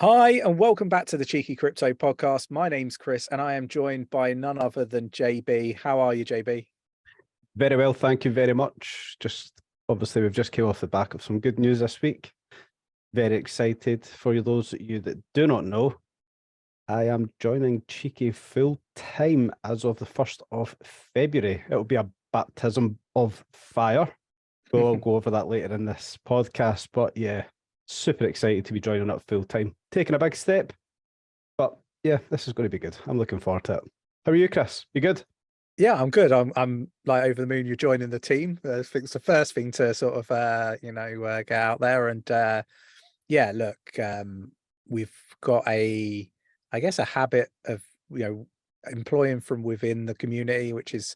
Hi, and welcome back to the Cheeky Crypto Podcast. My name's Chris, and I am joined by none other than JB. How are you, JB? Very well, thank you very much. Just obviously, we've just came off the back of some good news this week. Very excited for those of you that do not know. I am joining Cheeky full time as of the 1st of February. It'll be a baptism of fire. We'll go over that later in this podcast, but yeah, super excited to be joining up full time. Taking a big step, but yeah, this is going to be good. I'm looking forward to it. How are you, Chris? You good? Yeah, I'm good. I'm like over the moon. You're joining the team. I think it's the first thing to sort of get out there and yeah. Look, we've got I guess a habit of employing from within the community, which is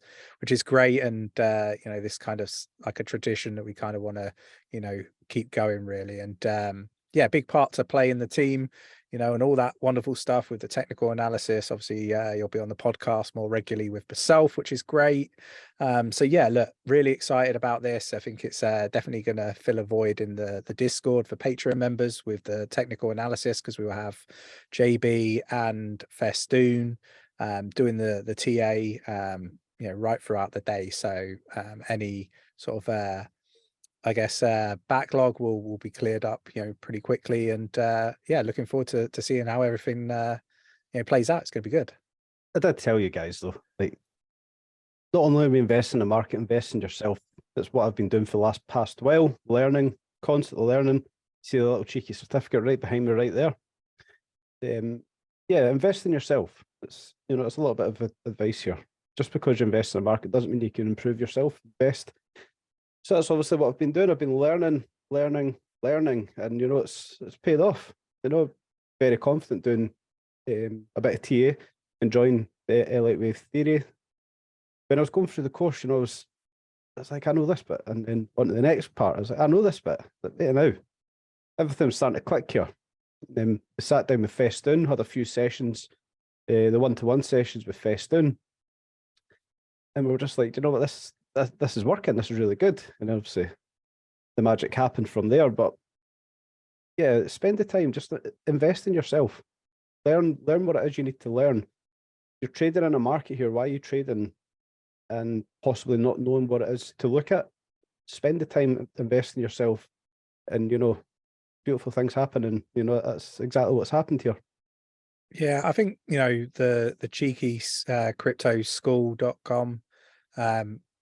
great, and this kind of like a tradition that we kind of want to keep going really, and yeah, big part to play in the team, and all that wonderful stuff with the technical analysis. Obviously, you'll be on the podcast more regularly with myself, which is great. So yeah, look, really excited about this. I think it's definitely going to fill a void in the Discord for Patreon members with the technical analysis, because we will have JB and Festoon doing the TA right throughout the day. So any sort of I guess backlog will be cleared up pretty quickly, and yeah, looking forward to seeing how everything plays out. It's going to be good. I did tell you guys though, like, not only are we investing in the market, invest in yourself. That's what I've been doing for the past while, learning, constantly learning. See the little cheeky certificate right behind me right there. Yeah, invest in yourself. It's it's a little bit of advice here. Just because you invest in the market doesn't mean you can improve yourself. Invest. So that's obviously what I've been doing. I've been learning, and it's paid off. Very confident doing a bit of TA, enjoying the lightweight theory. When I was going through the course, I was like, I know this bit, and then on to the next part, I was like, I know this bit. But yeah, now everything's starting to click here. Then we sat down with Festoon, had a few sessions, the one-to-one sessions with Festoon, and we were just like, you know what, this is working. This is really good, and obviously the magic happened from there. But yeah, spend the time, just invest in yourself, learn what it is you need to learn. You're trading in a market here. Why are you trading and possibly not knowing what it is to look at? Spend the time, invest in yourself, and beautiful things happen, and that's exactly what's happened here. Yeah, I think the cheeky cryptoschool.com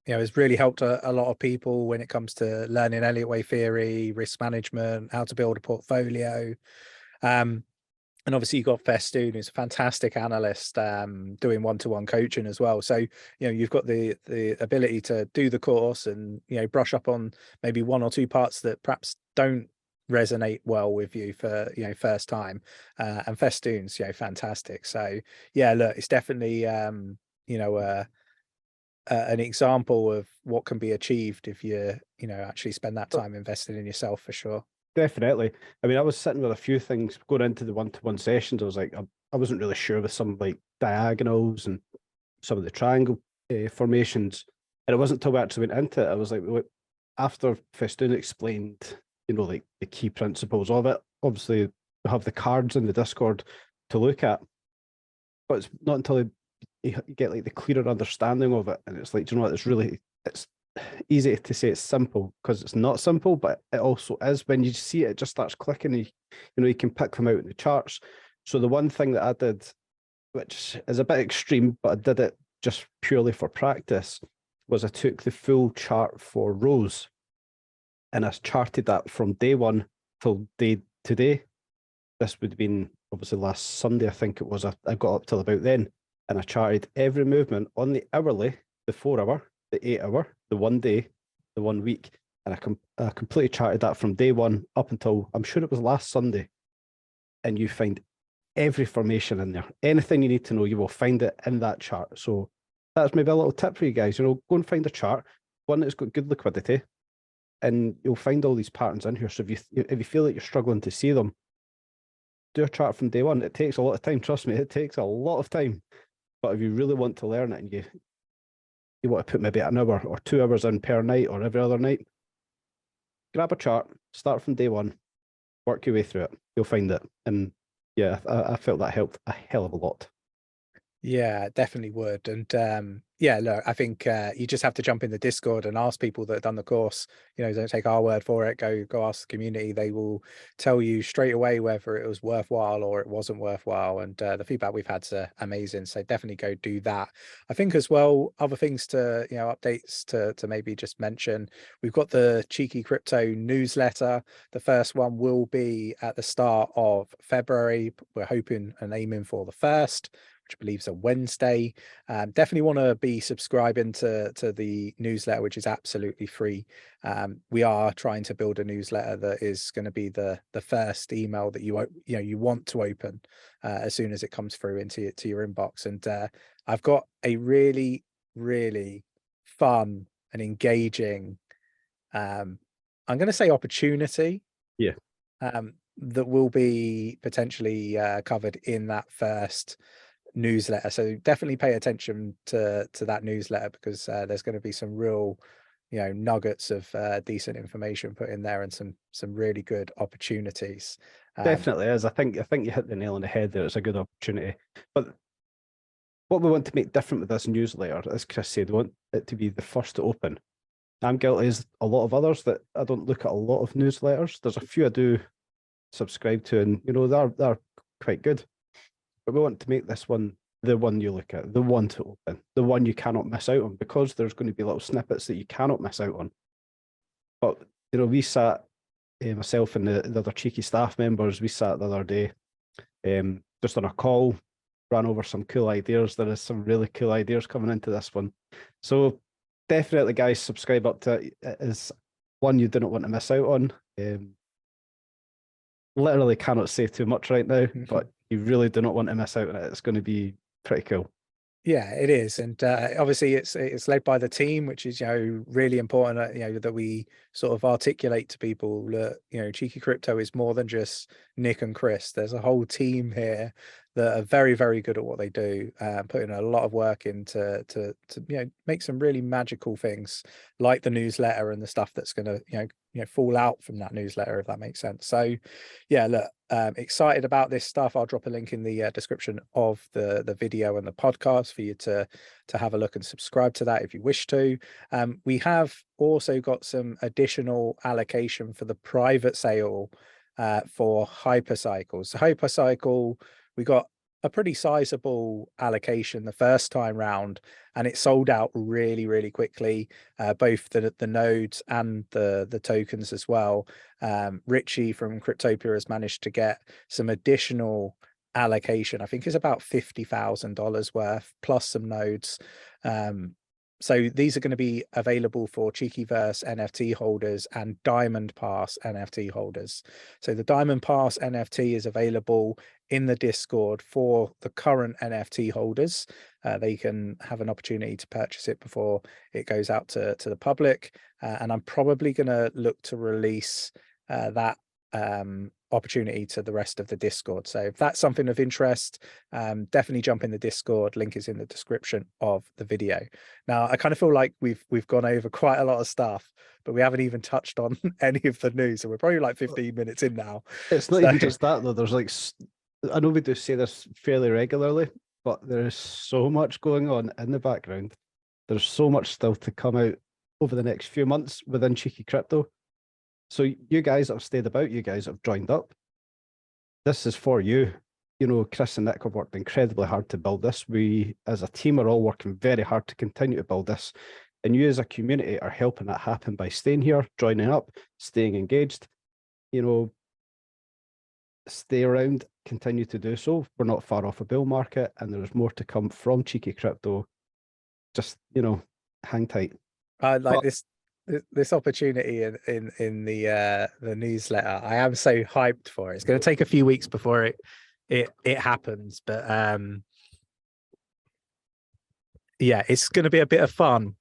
has really helped a lot of people when it comes to learning Elliott wave theory, risk management, how to build a portfolio. And obviously you've got Festoon, who's a fantastic analyst, doing one-to-one coaching as well. So you've got the ability to do the course and brush up on maybe one or two parts that perhaps don't resonate well with you for first time, and Festoon's fantastic. So yeah, look, it's definitely an example of what can be achieved if you actually spend that time investing in yourself, for sure. Definitely. I mean, I was sitting with a few things going into the one-to-one sessions. I was like, I wasn't really sure with some like diagonals and some of the triangle formations. And it wasn't until we actually went into it, I was like, look, after Festoon explained, like the key principles of it. Obviously, we have the cards in the Discord to look at, but it's not until you get like the clearer understanding of it, and it's like, you know what, it's easy to say it's simple because it's not simple, but it also is. When you see it, it just starts clicking. You can pick them out in the charts. So the one thing that I did, which is a bit extreme, but I did it just purely for practice, was I took the full chart for rows and I charted that from day one till day today. This would have been obviously last Sunday, I think it was. I got up till about then, and I charted every movement on the hourly, the 4 hour, the 8 hour, the 1 day, the 1 week, and I completely charted that from day one up until, I'm sure it was last Sunday. And you find every formation in there. Anything you need to know, you will find it in that chart. So that's maybe a little tip for you guys. Go and find a chart, one that's got good liquidity, and you'll find all these patterns in here. So if you feel like you're struggling to see them, do a chart from day one. It takes a lot of time. Trust me, it takes a lot of time. But if you really want to learn it and you want to put maybe an hour or 2 hours in per night or every other night, grab a chart, start from day one, work your way through it. You'll find it. And yeah, I felt that helped a hell of a lot. Yeah, definitely would. And yeah, look, I think you just have to jump in the Discord and ask people that have done the course. Don't take our word for it. Go ask the community. They will tell you straight away whether it was worthwhile or it wasn't worthwhile. And the feedback we've had's amazing. So definitely go do that. I think as well, other things to, updates to maybe just mention. We've got the Cheeky Crypto newsletter. The first one will be at the start of February. We're hoping and aiming for the 1st, which I believe is a Wednesday. Definitely want to be subscribing to the newsletter, which is absolutely free. We are trying to build a newsletter that is going to be the first email that you want to open as soon as it comes through into your inbox. And I've got a really, really fun and engaging, I'm going to say opportunity. Yeah. That will be potentially covered in that first newsletter. So definitely pay attention to that newsletter, because there's going to be some real nuggets of decent information put in there, and some really good opportunities. Definitely is. I think you hit the nail on the head there. It's a good opportunity. But what we want to make different with this newsletter, as Chris said, we want it to be the first to open. I'm guilty as a lot of others that I don't look at a lot of newsletters. There's a few I do subscribe to, and they're quite good. But we want to make this one the one you look at, the one to open, the one you cannot miss out on, because there's going to be little snippets that you cannot miss out on. But we sat, myself and the other cheeky staff members, we sat the other day, just on a call, ran over some cool ideas. There is some really cool ideas coming into this one. So definitely, guys, subscribe up to it. It is one you do not want to miss out on. Literally cannot say too much right now, but you really do not want to miss out on it. It's going to be pretty cool. Yeah, it is. And obviously it's led by the team, which is really important, that we sort of articulate to people that Cheeky Crypto is more than just Nick and Chris. There's a whole team here that are very, very good at what they do, putting a lot of work into to make some really magical things, like the newsletter and the stuff that's going to fall out from that newsletter, if that makes sense. So yeah, look, excited about this stuff. I'll drop a link in the description of the video and the podcast for you to have a look and subscribe to that if you wish to. We have also got some additional allocation for the private sale for hypercycles. So hypercycle, we got a pretty sizable allocation the first time round, and it sold out really, really quickly, both the nodes and the tokens as well. Richie from 𝗕𝗘𝗪𝗔𝗥𝗘 has managed to get some additional allocation. I think it's about $50,000 worth, plus some nodes. So these are going to be available for Cheekyverse NFT holders and Diamond Pass NFT holders. So the Diamond Pass NFT is available in the Discord for the current NFT holders. They can have an opportunity to purchase it before it goes out to the public. And I'm probably going to look to release that opportunity to the rest of the Discord. So if that's something of interest, definitely jump in the Discord. Link is in the description of the video. Now, I kind of feel like we've gone over quite a lot of stuff, but we haven't even touched on any of the news, so we're probably like 15 minutes in now. It's not even just that though. There's like, I know we do say this fairly regularly, but there is so much going on in the background. There's so much still to come out over the next few months within Cheeky Crypto. So you guys that have stayed about, you guys that have joined up, this is for you. Chris and Nick have worked incredibly hard to build this. We as a team are all working very hard to continue to build this. And you as a community are helping that happen by staying here, joining up, staying engaged. Stay around, continue to do so. We're not far off a bull market, and there's more to come from Cheeky Crypto. Just, hang tight. Like this opportunity in the newsletter. I am so hyped for it. It's going to take a few weeks before it happens, but yeah, it's going to be a bit of fun.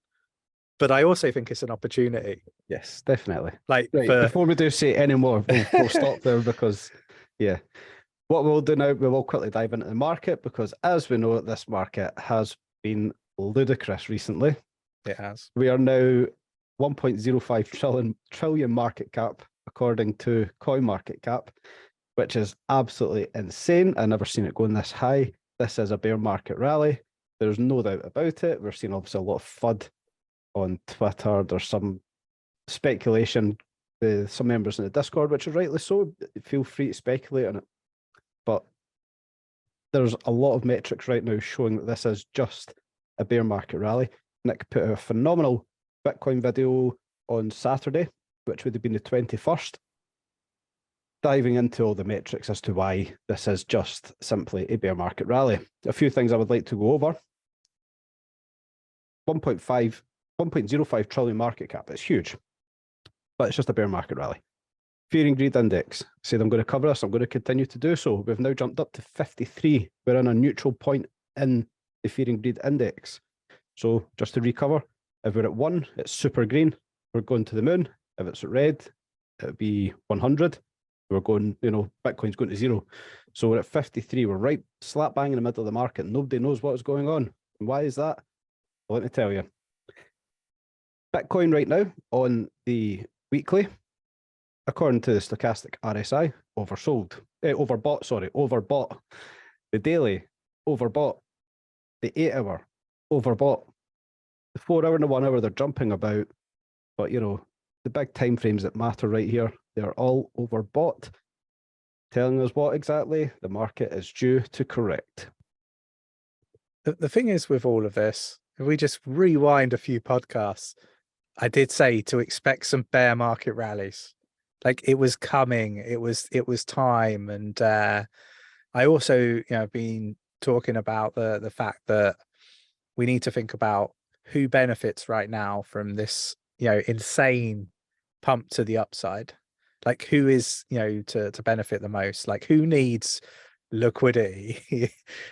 But I also think it's an opportunity. Yes, definitely. Like, right, before we do say any more, we'll stop there, because yeah, what we'll do now, we will quickly dive into the market, because as we know, this market has been ludicrous recently. It has. We are now 1.05 trillion market cap, according to CoinMarketCap. which is absolutely insane. I've never seen it going this high. This is a bear market rally. There's no doubt about it. We're seeing obviously a lot of FUD on Twitter. There's some speculation with some members in the Discord, which is rightly so. Feel free to speculate on it. But there's a lot of metrics right now showing that this is just a bear market rally. Nick put out a phenomenal Bitcoin video on Saturday, which would have been the 21st, diving into all the metrics as to why this is just simply a bear market rally. A few things I would like to go over. 1.05 trillion market cap. It's huge, but it's just a bear market rally. Fear and Greed Index. Said I'm going to cover this. I'm going to continue to do so. We've now jumped up to 53. We're in a neutral point in the Fear and Greed Index. So just to recover, if we're at 1, it's super green. We're going to the moon. If it's at red, it would be 100. We're going, Bitcoin's going to 0. So we're at 53. We're right slap bang in the middle of the market. Nobody knows what is going on. And why is that? Well, let me tell you. Bitcoin right now on the weekly, according to the stochastic RSI, overbought. The daily, overbought. The 8-hour, overbought. The 4-hour and the 1 hour, they're jumping about. But, the big time frames that matter right here, they're all overbought. Telling us what exactly? The market is due to correct. The thing is with all of this, if we just rewind a few podcasts, I did say to expect some bear market rallies. Like it was coming, it was time. And I also, been talking about the fact that we need to think about who benefits right now from this, insane pump to the upside. Like who is, to benefit the most? Like who needs liquidity?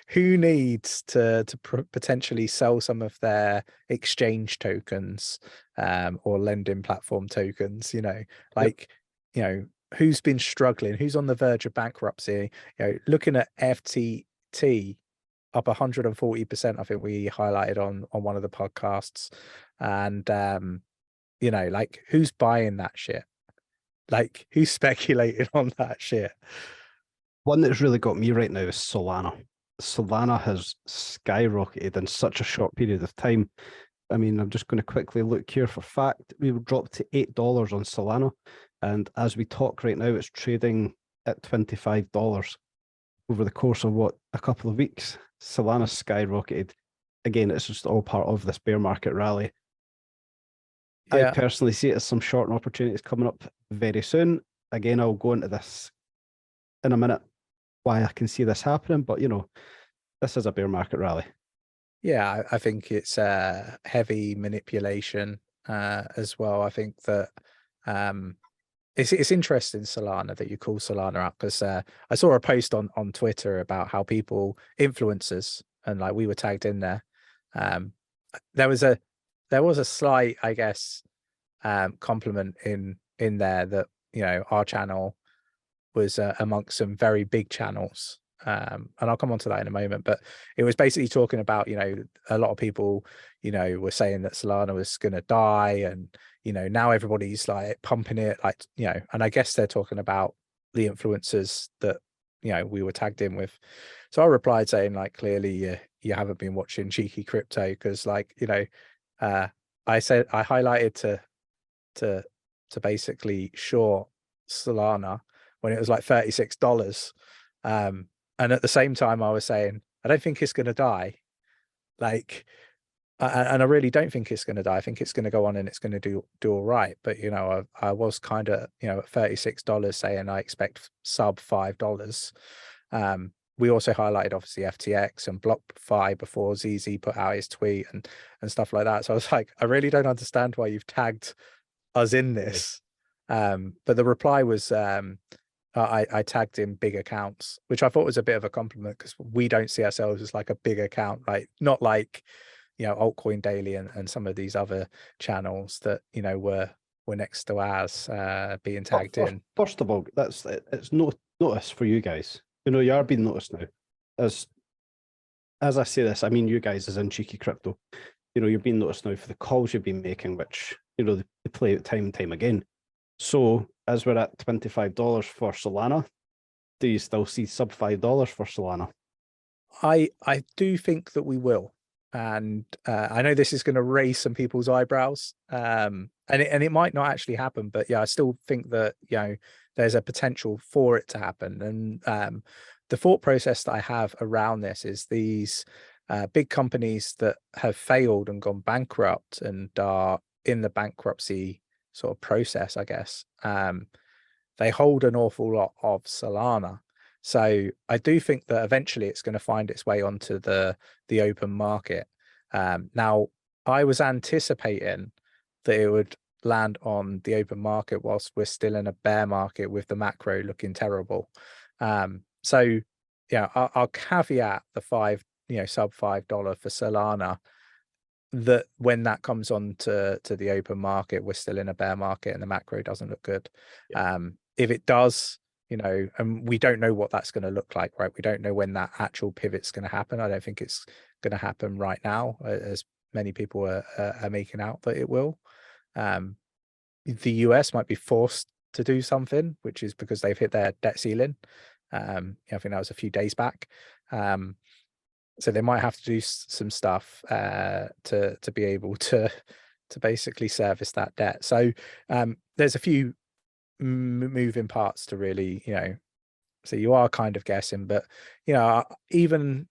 Who needs to potentially sell some of their exchange tokens or lending platform tokens? Who's been struggling? Who's on the verge of bankruptcy? Looking at FTT up 140%, I think we highlighted on one of the podcasts. And who's buying that shit? Like who's speculating on that shit? One that's really got me right now is Solana. Solana has skyrocketed in such a short period of time. I mean, I'm just going to quickly look here for fact. We dropped to $8 on Solana. And as we talk right now, it's trading at $25 over the course of a couple of weeks. Solana skyrocketed. Again, it's just all part of this bear market rally. Yeah. I personally see it as some short opportunities coming up very soon. Again, I'll go into this in a minute, why I can see this happening, but this is a bear market rally. Yeah, I think it's heavy manipulation as well. I think that it's interesting, Solana, that you call Solana out, because I saw a post on Twitter about how influencers, and like we were tagged in there. There was a slight, I guess, compliment in there that our channel was amongst some very big channels, and I'll come on to that in a moment. But it was basically talking about a lot of people were saying that Solana was going to die, and now everybody's like pumping it, and I guess they're talking about the influencers that we were tagged in with. So I replied saying, like, clearly you haven't been watching Cheeky Crypto, because I said I highlighted to basically short Solana when it was like $36, and at the same time I was saying I don't think it's going to die, and I really don't think it's going to die. I think it's going to go on and it's going to do all right. But I was kind of at $36 saying I expect sub $5. We also highlighted obviously FTX and BlockFi before ZZ put out his tweet and stuff like that. So I was like, I really don't understand why you've tagged us in this. But the reply was I tagged in big accounts, which I thought was a bit of a compliment, because we don't see ourselves as like a big account, like not like Altcoin Daily and some of these other channels that were next to ours being tagged in. First of all, it's notice for you guys. You are being noticed now. As I say this, I mean you guys as in Cheeky Crypto. You're being noticed now for the calls you've been making, which they play out time and time again. So as we're at $25 for Solana, do you still see sub $5 for Solana? I do think that we will, and I know this is going to raise some people's eyebrows, and it might not actually happen, but yeah, I still think that, you know, there's a potential for it to happen. And the thought process that I have around this is these big companies that have failed and gone bankrupt and are in the bankruptcy sort of process, I guess, they hold an awful lot of Solana. So I do think that eventually it's going to find its way onto the open market. Now, I was anticipating that it would land on the open market whilst we're still in a bear market with the macro looking terrible. So yeah, I'll caveat the sub $5 for Solana, that when that comes on to the open market, we're still in a bear market and the macro doesn't look good. Yeah. If it does, you know, and we don't know what that's going to look like, right? We don't know when that actual pivot's going to happen. I don't think it's going to happen right now, as many people are making out that it will. The US might be forced to do something, which is because they've hit their debt ceiling. I think that was a few days back. So they might have to do some stuff to be able to basically service that debt. So there's a few moving parts to really, you know, so you are kind of guessing, but, you know, even,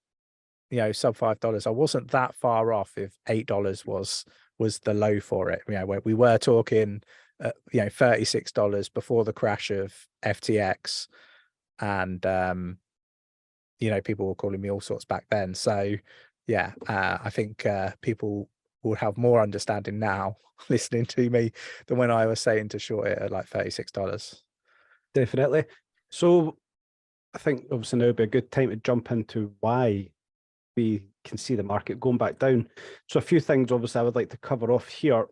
you know, sub $5, I wasn't that far off if $8 was the low for it. You know, where we were talking, you know, $36 before the crash of FTX, and you know, people were calling me all sorts back then. So yeah, I think people will have more understanding now listening to me than when I was saying to short it at like $36. Definitely. So I think obviously now would be a good time to jump into why we can see the market going back down. So a few things obviously I would like to cover off here.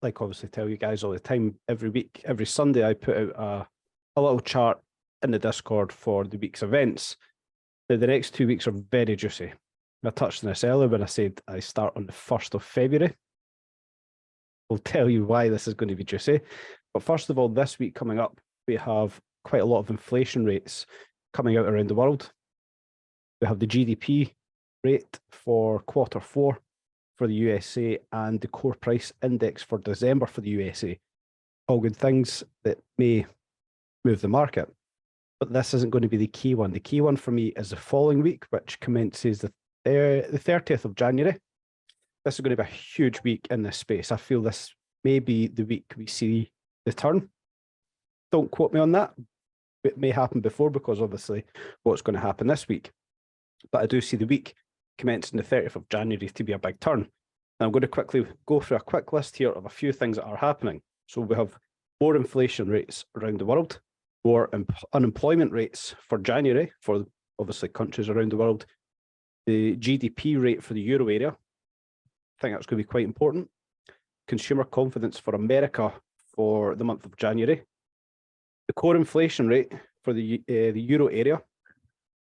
Like obviously tell you guys all the time, every week, every Sunday, I put out a little chart in the Discord for the week's events. Now, the next 2 weeks are very juicy. I touched on this earlier when I said I start on the 1st of February. I'll tell you why this is going to be juicy. But first of all, this week coming up, we have quite a lot of inflation rates coming out around the world. We have the GDP rate for quarter 4 for the USA and the core price index for December for the USA. All good things that may move the market. But this isn't going to be the key one. The key one for me is the following week, which commences the 30th of January. This is going to be a huge week in this space. I feel this may be the week we see the turn. Don't quote me on that. It may happen before, because obviously what's going to happen this week. But I do see the week commencing the 30th of January to be a big turn. Now I'm going to quickly go through a quick list here of a few things that are happening. So we have more inflation rates around the world, more unemployment rates for January for obviously countries around the world. The GDP rate for the euro area, I think that's going to be quite important. Consumer confidence for America for the month of January. The core inflation rate for the euro area,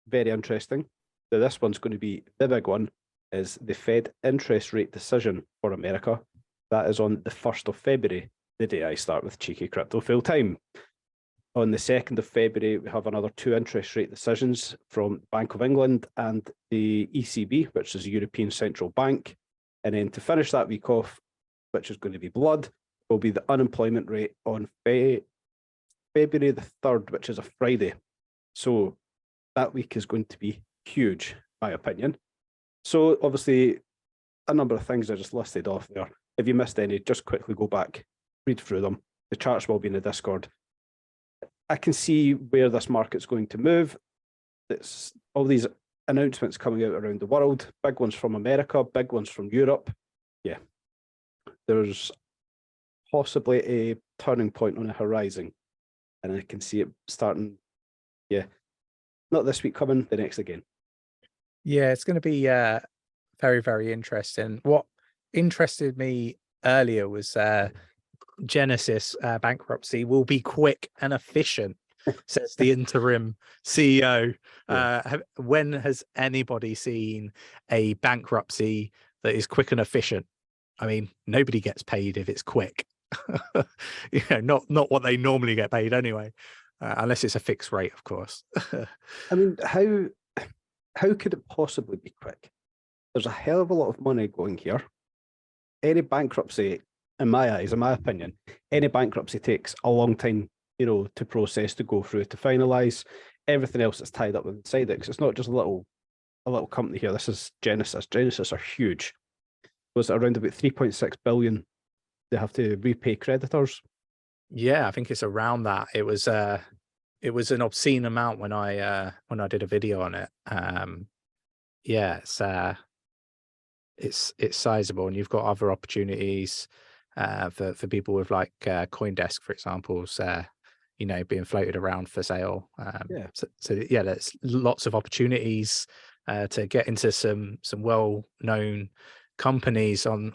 very interesting. Now this one's going to be the big one, is the Fed interest rate decision for America. That is on the 1st of February, the day I start with Cheeky Crypto full time. On the 2nd of February, we have another 2 interest rate decisions from Bank of England and the ECB, which is the European Central Bank. And then to finish that week off, which is going to be blood, will be the unemployment rate on February the 3rd, which is a Friday. So that week is going to be huge, in my opinion. So obviously, a number of things I just listed off there. If you missed any, just quickly go back, read through them. The charts will be in the Discord. I can see where this market's going to move. It's all these announcements coming out around the world, big ones from America, big ones from Europe. Yeah, there's possibly a turning point on the horizon, and I can see it starting, yeah, not this week coming, the next again. Yeah, it's going to be very, very interesting. What interested me earlier was Genesis bankruptcy will be quick and efficient, says the interim CEO. Yeah. When has anybody seen a bankruptcy that is quick and efficient? I mean, nobody gets paid if it's quick. You know, not what they normally get paid anyway. unless it's a fixed rate, of course. I mean, how could it possibly be quick? There's a hell of a lot of money going here. Any bankruptcy, in my eyes, in my opinion, any bankruptcy takes a long time, to process, to go through, to finalise. Everything else that's tied up inside it, because it's not just a little company here. This is Genesis. Genesis are huge. Was it around about 3.6 billion they have to repay creditors? Yeah, I think it's around that. It was an obscene amount when I did a video on it. Yeah, it's sizable, and you've got other opportunities for people with like CoinDesk, for example, being floated around for sale. Yeah. So yeah, there's lots of opportunities to get into some well-known companies on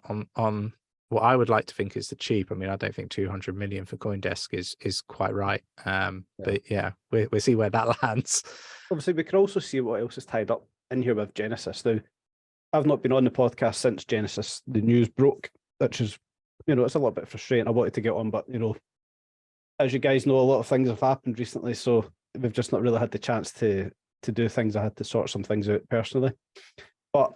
what I would like to think is the cheap. I mean, I don't think 200 million for CoinDesk is quite right. But yeah, we'll see where that lands. Obviously, we can also see what else is tied up in here with Genesis. Now, I've not been on the podcast since Genesis, the news broke, which is, it's a little bit frustrating. I wanted to get on, but, as you guys know, a lot of things have happened recently, so we've just not really had the chance to do things. I had to sort some things out personally. But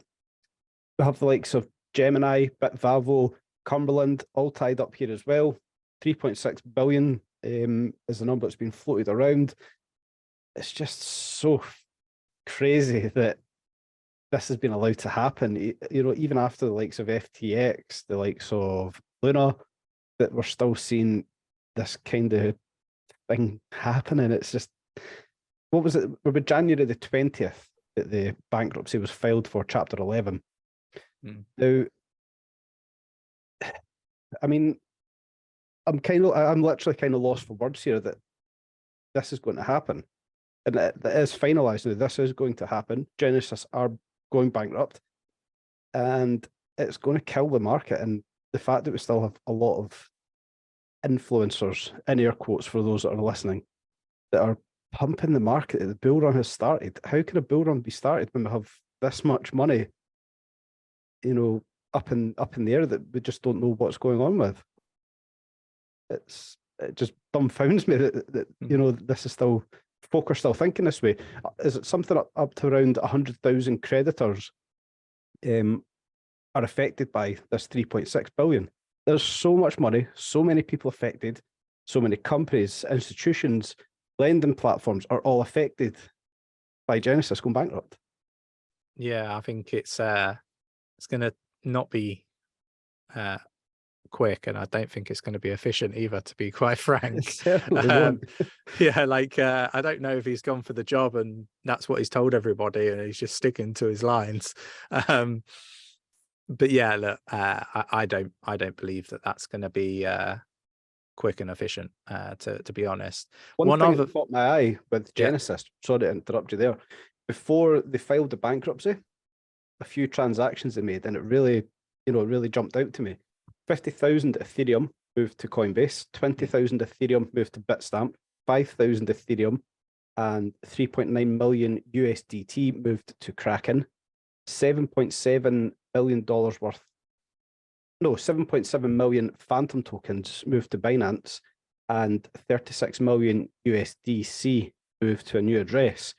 we have the likes of Gemini, 𝗕𝗘𝗪𝗔𝗥𝗘, Cumberland, all tied up here as well. 3.6 billion is the number that's been floated around. It's just so crazy that this has been allowed to happen. Even after the likes of FTX, the likes of Luna, that we're still seeing this kind of thing happening. It's just, what was it? It was January the 20th that the bankruptcy was filed for Chapter 11. Now, I mean, I'm literally kind of lost for words here that this is going to happen. And that is finalised now. This is going to happen. Genesis are going bankrupt, and it's going to kill the market. And the fact that we still have a lot of influencers, in air quotes for those that are listening, that are pumping the market, the bull run has started. How can a bull run be started when we have this much money, up in the air that we just don't know what's going on with? It just dumbfounds me that this is still, folk are still thinking this way. Is it something up to around 100,000 creditors are affected by this 3.6 billion? There's so much money, so many people affected, so many companies, institutions, lending platforms are all affected by Genesis going bankrupt. Yeah, I think it's going to not be quick, and I don't think it's going to be efficient either, to be quite frank. Certainly won't. Yeah, like I don't know if he's gone for the job and that's what he's told everybody, and he's just sticking to his lines. But yeah, look, I don't believe that that's going to be quick and efficient. To be honest, One thing that caught my eye with Genesis. Sorry to interrupt you there. Before they filed the bankruptcy, a few transactions they made, and it really jumped out to me. 50,000 Ethereum moved to Coinbase, 20,000 Ethereum moved to Bitstamp, 5,000 Ethereum and 3.9 million USDT moved to Kraken, $7.7 million worth, no, 7.7 million Phantom tokens moved to Binance, and 36 million USDC moved to a new address.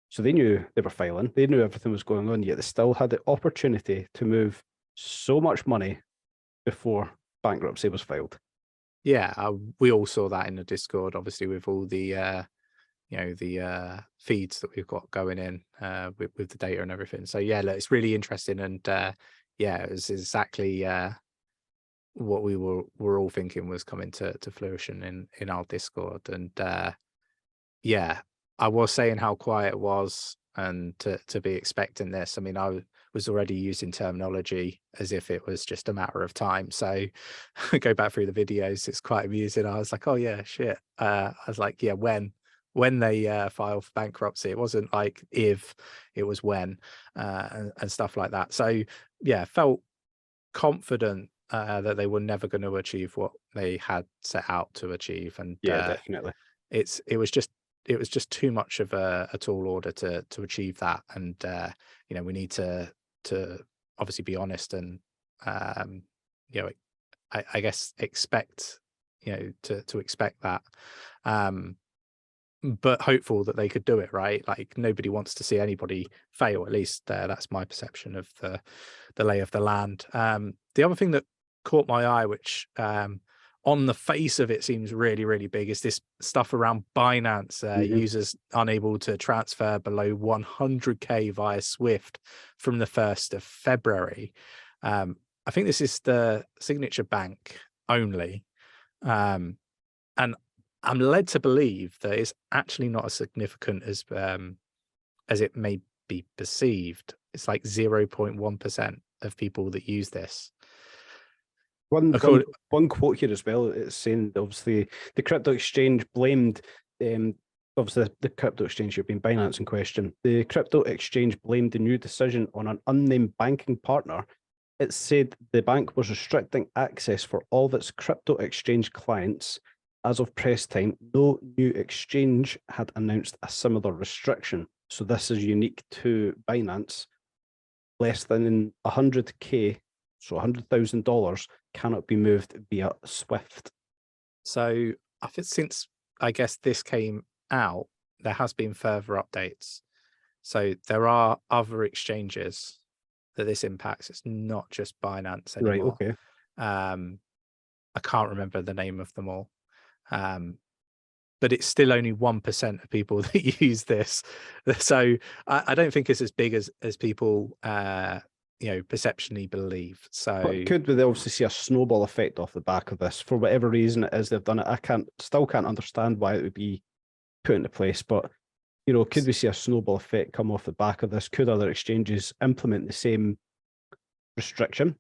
So they knew they were filing, they knew everything was going on, yet they still had the opportunity to move so much money before bankruptcy was filed. Yeah, we all saw that in the Discord, obviously, with all the the feeds that we've got going in with the data and everything. So yeah, look, it's really interesting, and yeah, it was exactly what we were all thinking was coming to fruition in our Discord. And yeah, I was saying how quiet it was, and to be expecting this. I mean, I was already using terminology as if it was just a matter of time. So go back through the videos, it's quite amusing. I was like, oh yeah, shit. I was like, yeah, when they file for bankruptcy, it wasn't like if, it was when, and stuff like that. So yeah, felt confident that they were never going to achieve what they had set out to achieve. And yeah, definitely, it was just too much of a tall order to achieve that. And we need to obviously be honest, and I guess expect to expect that. but hopeful that they could do it, right? Like nobody wants to see anybody fail. At least that's my perception of the lay of the land. The other thing that caught my eye, which on the face of it seems really, really big, is this stuff around Binance users unable to transfer below 100K via Swift from the 1st of February. I think this is the signature bank only. And I'm led to believe that it's actually not as significant as it may be perceived. It's like 0.1% of people that use this. One quote here as well, it's saying obviously the crypto exchange blamed, obviously the crypto exchange here being Binance in question, the crypto exchange blamed the new decision on an unnamed banking partner. It said the bank was restricting access for all of its crypto exchange clients. As of press time, no new exchange had announced a similar restriction. So this is unique to Binance. Less than 100K, so $100,000, cannot be moved via Swift. So I think since, I guess, this came out, there has been further updates. So there are other exchanges that this impacts. It's not just Binance anymore. Right, okay. I can't remember the name of them all. But it's still only 1% of people that use this. So I don't think it's as big as people perceptionally believe. So but could we obviously see a snowball effect off the back of this? For whatever reason it is they've done it, I still can't understand why it would be put into place, but could we see a snowball effect come off the back of this? Could other exchanges implement the same restriction?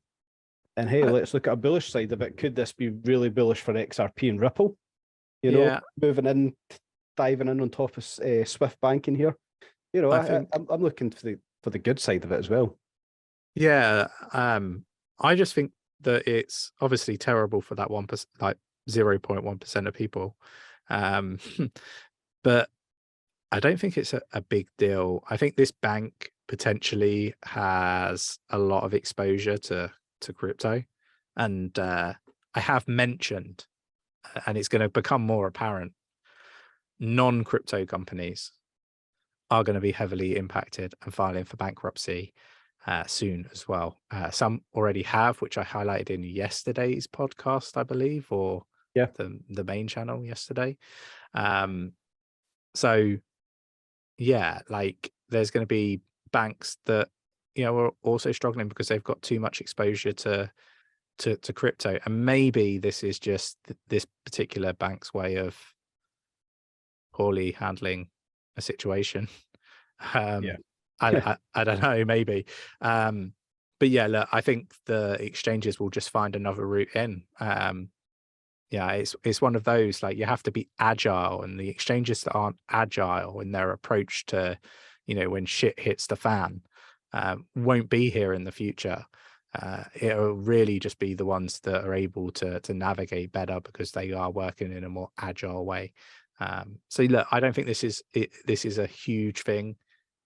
And hey, let's look at a bullish side of it. Could this be really bullish for XRP and Ripple? Moving in, diving in on top of Swift banking here. I'm looking for the good side of it as well. Yeah, I just think that it's obviously terrible for that 1%, like 0.1% of people, but I don't think it's a big deal. I think this bank potentially has a lot of exposure to crypto, and I have mentioned, and it's going to become more apparent, non-crypto companies are going to be heavily impacted and filing for bankruptcy soon as well. Some already have, which I highlighted in yesterday's podcast, I believe, or the main channel yesterday. So yeah, like there's going to be banks that are also struggling because they've got too much exposure to crypto, and maybe this is just this particular bank's way of poorly handling a situation. I don't know, maybe. But yeah, look, I think the exchanges will just find another route in. It's one of those, like, you have to be agile, and the exchanges that aren't agile in their approach to, when shit hits the fan, won't be here in the future. It'll really just be the ones that are able to navigate better because they are working in a more agile way. So look, I don't think this is a huge thing,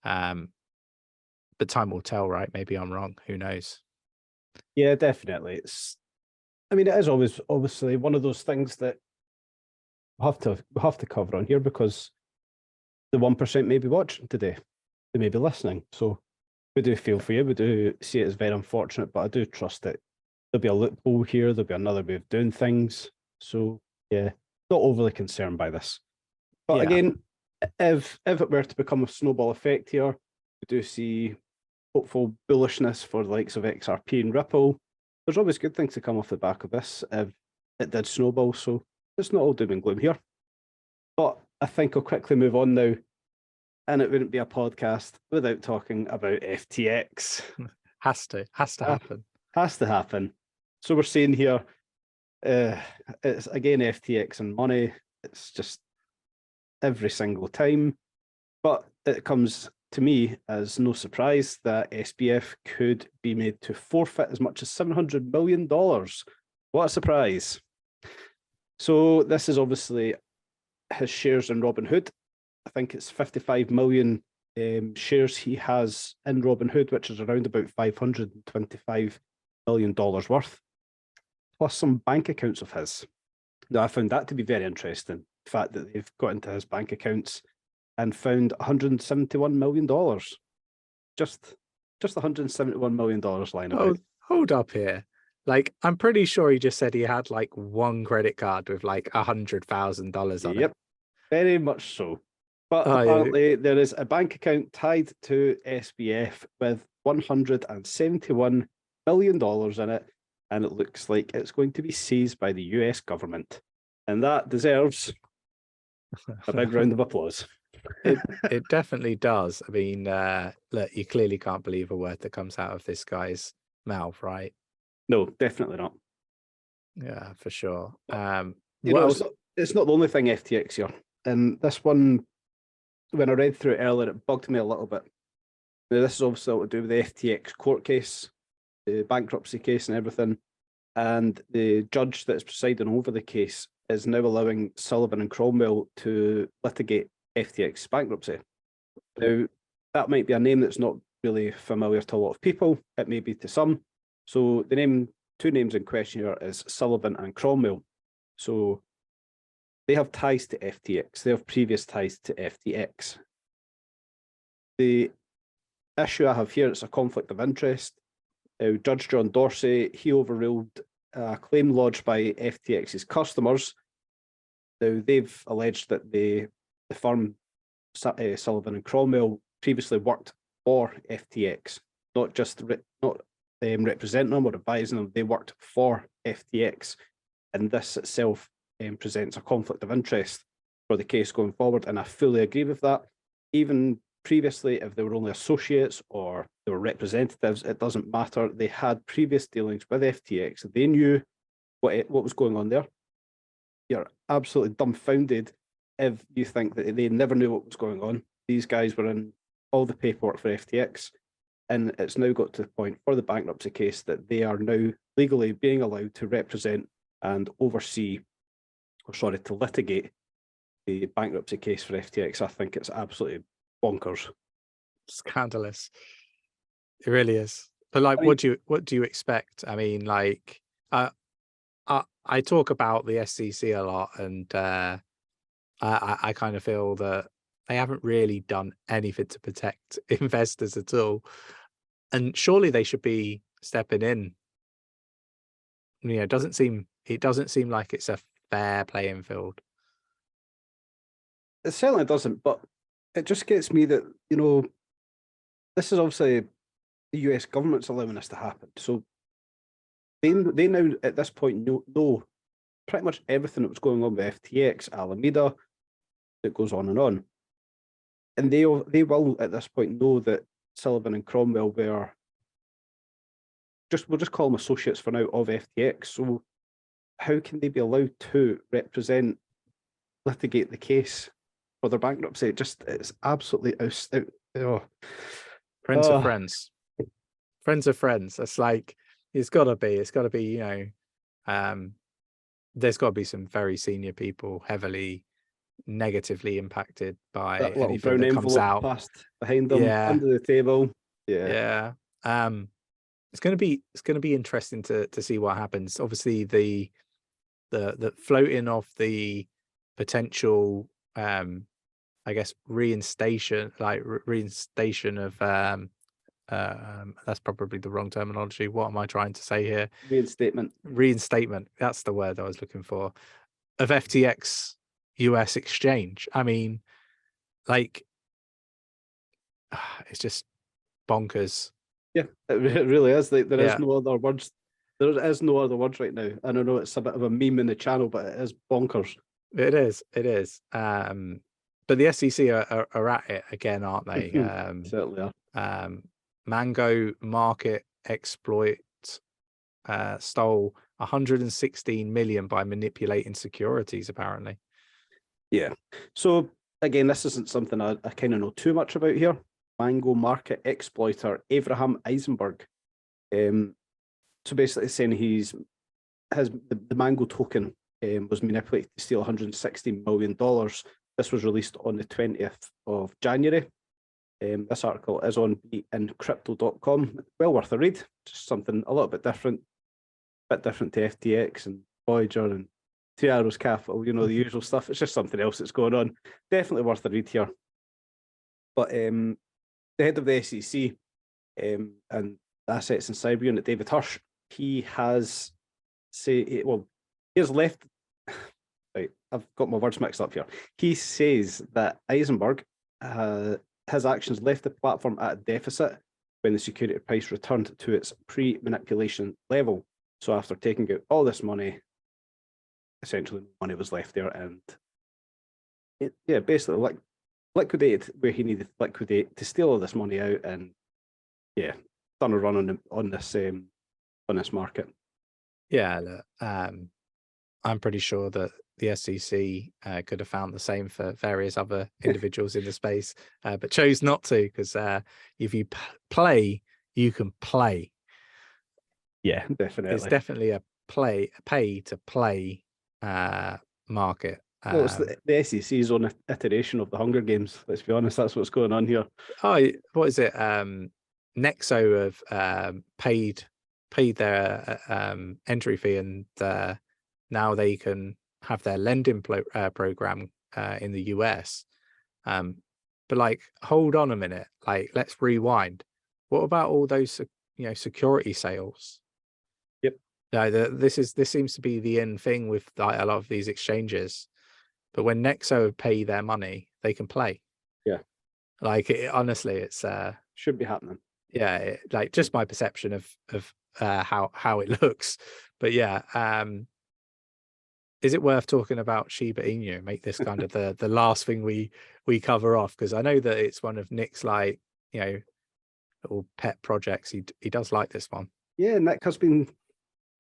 but time will tell, right? Maybe I'm wrong. Who knows? Yeah, definitely. It is always obviously one of those things that we have to cover on here, because the 1% may be watching today, they may be listening. So we do feel for you. We do see it as very unfortunate, but I do trust that there'll be a loophole here. There'll be another way of doing things. So yeah, not overly concerned by this. But again, if it were to become a snowball effect here, we do see hopeful bullishness for the likes of XRP and Ripple. There's always good things to come off the back of this if it did snowball. So it's not all doom and gloom here. But I think I'll quickly move on now. And it wouldn't be a podcast without talking about FTX. Has to happen. Has to happen. So we're seeing here, it's again FTX and money. It's just every single time. But it comes to me as no surprise that SBF could be made to forfeit as much as $700 million. What a surprise. So this is obviously his shares in Robinhood. I think it's 55 million shares he has in Robinhood, which is around about $525 million worth, plus some bank accounts of his. Now, I found that to be very interesting. The fact that they've got into his bank accounts and found $171 million. Just $171 million lying about. Hold up here. Like, I'm pretty sure he just said he had like one credit card with like $100,000 on it. Very much so. But Oh, apparently there is a bank account tied to SBF with $171 million in it, and it looks like it's going to be seized by the US government. And that deserves a big round of applause. It definitely does. I mean, look, you clearly can't believe a word that comes out of this guy's mouth, right? No, definitely not. Yeah, for sure. It's not the only thing FTX here. And this one, when I read through it earlier, it bugged me a little bit. Now, this is obviously all to do with the FTX court case, the bankruptcy case and everything. And the judge that's presiding over the case is now allowing Sullivan and Cromwell to litigate FTX bankruptcy. Now, that might be a name that's not really familiar to a lot of people. It may be to some. So the two names in question here is Sullivan and Cromwell. So they have ties to FTX. They have previous ties to FTX. The issue I have here is a conflict of interest. Judge John Dorsey, he overruled a claim lodged by FTX's customers. Now, they've alleged that the firm Sullivan and Cromwell previously worked for FTX, not representing them or advising them. They worked for FTX, and this itself presents a conflict of interest for the case going forward. And I fully agree with that. Even previously, if they were only associates or they were representatives, it doesn't matter. They had previous dealings with FTX. They knew what was going on there. You're absolutely dumbfounded if you think that they never knew what was going on. These guys were in all the paperwork for FTX, and it's now got to the point for the bankruptcy case that they are now legally being allowed to represent and to litigate the bankruptcy case for FTX. I think it's absolutely bonkers. Scandalous. It really is. But like, what do you expect? I mean, like, I talk about the SEC a lot, and I kind of feel that they haven't really done anything to protect investors at all. And surely they should be stepping in. You know, it doesn't seem like it's a fair playing field. It certainly doesn't, but it just gets me that, you know, this is obviously the US government's allowing this to happen. So they now at this point know pretty much everything that was going on with FTX, Alameda, that goes on. And they will at this point know that Sullivan and Cromwell were we'll just call them associates for now of FTX. So how can they be allowed to litigate the case for their bankruptcy? It's absolutely Friends of friends. Friends of friends. It's like it's gotta be, you know, there's gotta be some very senior people heavily negatively impacted by that little anything brown that comes envelope out passed behind them under the table. Yeah. It's gonna be interesting to see what happens. Obviously the floating of the potential I guess reinstatement of that's probably the wrong terminology. What am I trying to say here? Reinstatement. That's the word I was looking for. Of FTX US exchange. I mean, like, it's just bonkers. Yeah, it really is. There is no other words. There is no other words right now. And I know it's a bit of a meme in the channel, but it is bonkers. It is. But the SEC are at it again, aren't they? Certainly are. Mango Market Exploit stole 116 million by manipulating securities, apparently. Yeah. So again, this isn't something I kind of know too much about here. Mango market exploiter Abraham Eisenberg. So basically saying the Mango token was manipulated to steal $160 million. This was released on the 20th of January. This article is on Unfiltered.com. Well worth a read. Just something a little bit different to FTX and Voyager and 𝗕𝗘𝗪𝗠𝗠𝗘𝗥𝗦 capital, you know, the usual stuff. It's just something else that's going on. Definitely worth a read here. But the head of the SEC and Assets and Cyber Unit, David Hirsch, he has he has left. Right, I've got my words mixed up here. He says that Eisenberg, his actions left the platform at a deficit when the security price returned to its pre-manipulation level. So after taking out all this money, essentially money was left there, and basically liquidated where he needed to liquidate to steal all this money out, and done a run on this market. Yeah, look, I'm pretty sure that the SEC could have found the same for various other individuals in the space, but chose not to, because if you play, you can play. Yeah, definitely. It's definitely a pay to play market. Well, it's the SEC's own iteration of the Hunger Games. Let's be honest, that's what's going on here. Oh, what is it? Nexo have paid their entry fee, and now they can have their lending program in the US. But like, hold on a minute, like, let's rewind. What about all those security sales? Yep. This seems to be the end thing with like a lot of these exchanges. But when Nexo pay their money, they can play. Yeah. Like, honestly, it's should be happening. Yeah, like, just my perception of how it looks. But yeah, is it worth talking about Shiba Inu? Make this kind of the last thing we cover off, because I know that it's one of Nick's, like, little pet projects. He does like this one. Yeah, Nick has been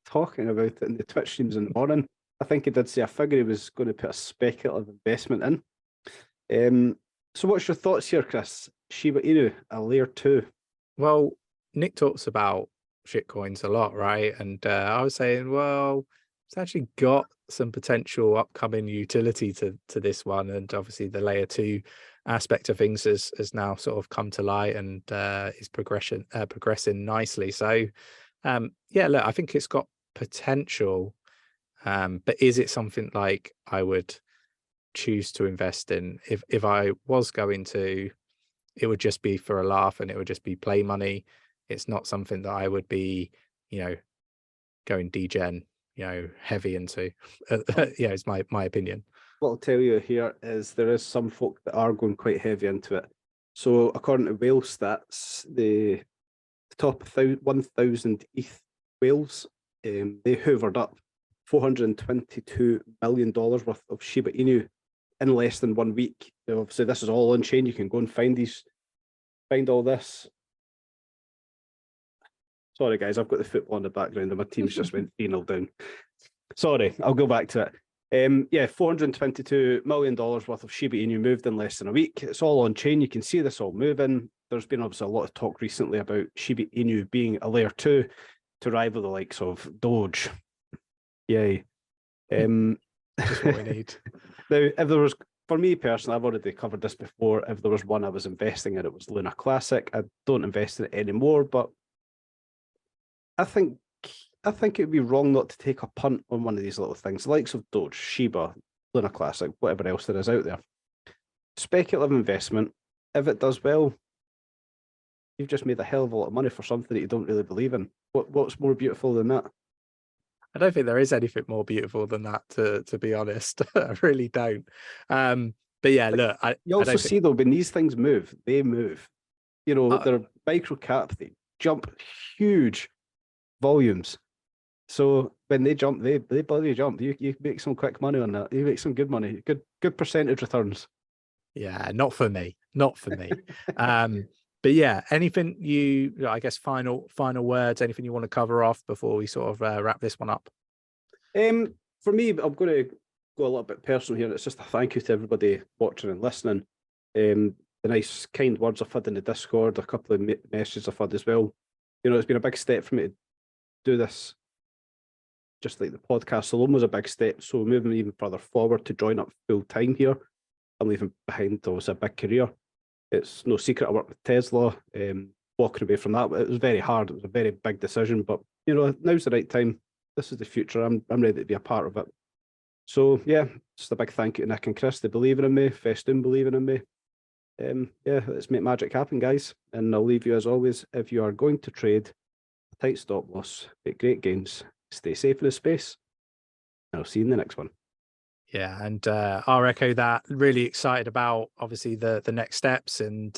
talking about it in the Twitch streams in the morning. I think he did say a figure he was going to put a speculative investment in. So what's your thoughts here, Chris? Shiba Inu, a layer 2. Well, Nick talks about shitcoins a lot, right? And I was saying, well, it's actually got some potential upcoming utility to this one, and obviously the layer 2 aspect of things has now sort of come to light and is progressing nicely. So yeah, look, I think it's got potential, but is it something like I would choose to invest in? If I was going to, it would just be for a laugh, and it would just be play money. It's not something that I would be, going degen, heavy into. Yeah, it's my opinion. What I'll tell you here is there is some folk that are going quite heavy into it. So according to whale stats, the top 1,000 ETH whales, they hoovered up $422 million worth of Shiba Inu in less than 1 week. Obviously, this is all on chain. You can go and find all this. Sorry, guys, I've got the football in the background and my team's just went 3-0 down. Sorry, I'll go back to it. Yeah, $422 million worth of Shiba Inu moved in less than a week. It's all on chain. You can see this all moving. There's been obviously a lot of talk recently about Shiba Inu being a layer 2 to rival the likes of Doge. Yay. Just what we need. Now, if there was, for me personally, I've already covered this before. If there was one I was investing in, it was Luna Classic. I don't invest in it anymore, but I think it would be wrong not to take a punt on one of these little things, the likes of Doge, Shiba, Luna Classic, whatever else there is out there. Speculative investment. If it does well, you've just made a hell of a lot of money for something that you don't really believe in. What's more beautiful than that? I don't think there is anything more beautiful than that, to be honest. I really don't. But yeah, look, you also see though, when these things move, they move. They're micro cap, they jump huge volumes. So when they jump, they bloody jump. You make some quick money on that. You make some good money, good percentage returns. Yeah, not for me. But yeah, anything I guess final words, anything you want to cover off before we sort of wrap this one up? For me, I'm going to go a little bit personal here. It's just a thank you to everybody watching and listening. The nice, kind words I've had in the Discord, a couple of messages I've had as well. It's been a big step for me to do this. Just like the podcast alone was a big step. So moving even further forward to join up full time here, I'm leaving behind obviously a big career. It's no secret I work with Tesla. Walking away from that, it was very hard. It was a very big decision, but now's the right time. This is the future. I'm ready to be a part of it. So yeah, just a big thank you to Nick and Chris. They believing in me, Festoon believing in me. Yeah, let's make magic happen, guys. And I'll leave you as always, if you are going to trade, tight stop loss, get great games, stay safe in the space, and I'll see you in the next one. Yeah, and I'll echo that. Really excited about obviously the next steps, and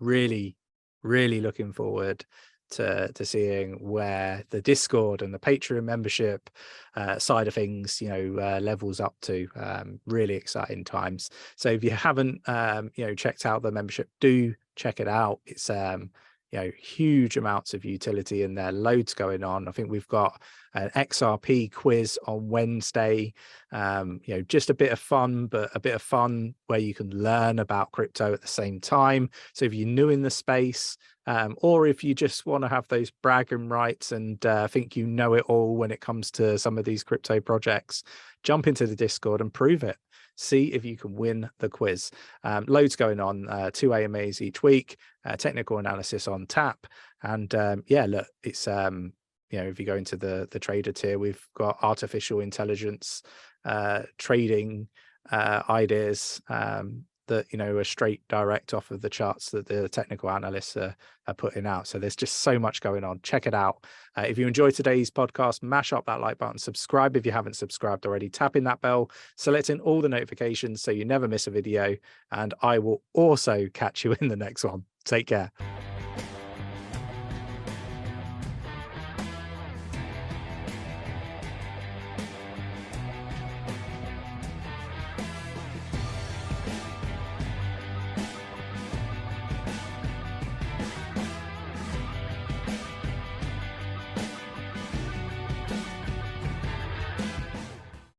really looking forward to seeing where the Discord and the Patreon membership side of things, levels up to. Really exciting times. So if you haven't checked out the membership, do check it out. It's huge amounts of utility in there, loads going on. I think we've got an XRP quiz on Wednesday, just a bit of fun, but a bit of fun where you can learn about crypto at the same time. So if you're new in the space, or if you just want to have those bragging rights and think you know it all when it comes to some of these crypto projects, jump into the Discord and prove it. See if you can win the quiz. Loads going on, 2 AMAs each week, technical analysis on tap. And yeah, look, it's, if you go into the trader tier, we've got artificial intelligence trading ideas that are straight direct off of the charts that the technical analysts are putting out. So there's just so much going on. Check it out. If you enjoyed today's podcast, mash up that like button, subscribe if you haven't subscribed already, tap in that bell, selecting all the notifications so you never miss a video, and I will also catch you in the next one. Take care.